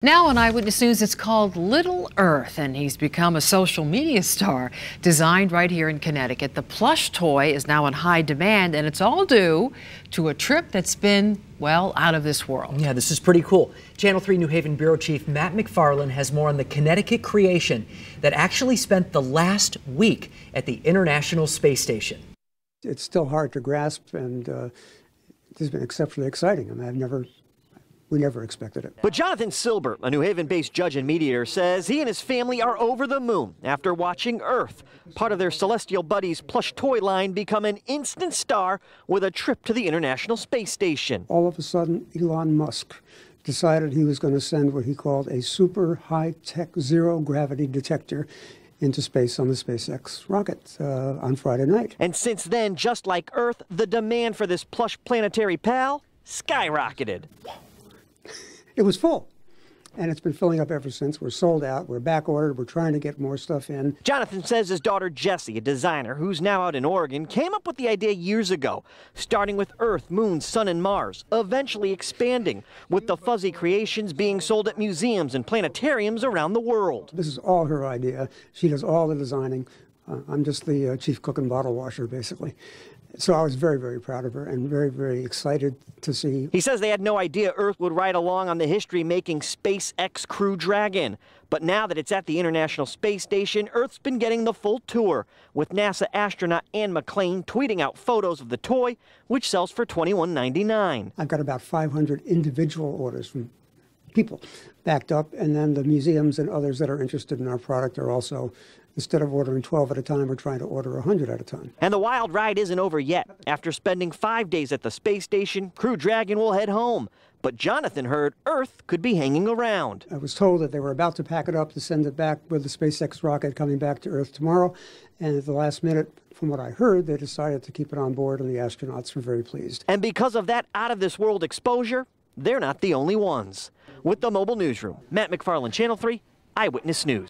Now on Eyewitness News, it's called Little Earth, and he's become a social media star. Designed right here in Connecticut, the plush toy is now in high demand, and it's all due to a trip that's been, well, out of this world. Yeah, this is pretty cool. Channel 3 New Haven Bureau Chief Matt McFarland has more on the Connecticut creation that actually spent the last week at the International Space Station. It's still hard to grasp, and it's been exceptionally exciting. I mean, we never expected it. But Jonathan Silber, a New Haven-based judge and mediator, says he and his family are over the moon after watching Earth, part of their Celestial Buddies plush toy line, become an instant star with a trip to the International Space Station. All of a sudden, Elon Musk decided he was going to send what he called a super high-tech zero-gravity detector into space on the SpaceX rocket on Friday night. And since then, just like Earth, the demand for this plush planetary pal skyrocketed. It was full, and it's been filling up ever since. We're sold out. We're back ordered. We're trying to get more stuff in. Jonathan says his daughter Jessie, a designer who's now out in Oregon, came up with the idea years ago, starting with Earth, Moon, Sun, and Mars, eventually expanding, with the fuzzy creations being sold at museums and planetariums around the world. This is all her idea. She does all the designing. I'm just the chief cook and bottle washer, basically. So I was very, very proud of her and very, very excited to see. He says they had no idea Earth would ride along on the history-making SpaceX Crew Dragon. But now that it's at the International Space Station, Earth's been getting the full tour, with NASA astronaut Ann McClain tweeting out photos of the toy, which sells for $21.99. I've got about 500 individual orders from people backed up, and then the museums and others that are interested in our product are also, instead of ordering 12 at a time, we're trying to order 100 at a time. And the wild ride isn't over yet. After spending 5 days at the space station, Crew Dragon will head home. But Jonathan heard Earth could be hanging around. I was told that they were about to pack it up to send it back with the SpaceX rocket coming back to Earth tomorrow. And at the last minute, from what I heard, they decided to keep it on board, and the astronauts were very pleased. And because of that out-of-this-world exposure, they're not the only ones. With the Mobile Newsroom, Matt McFarland, Channel 3 Eyewitness News.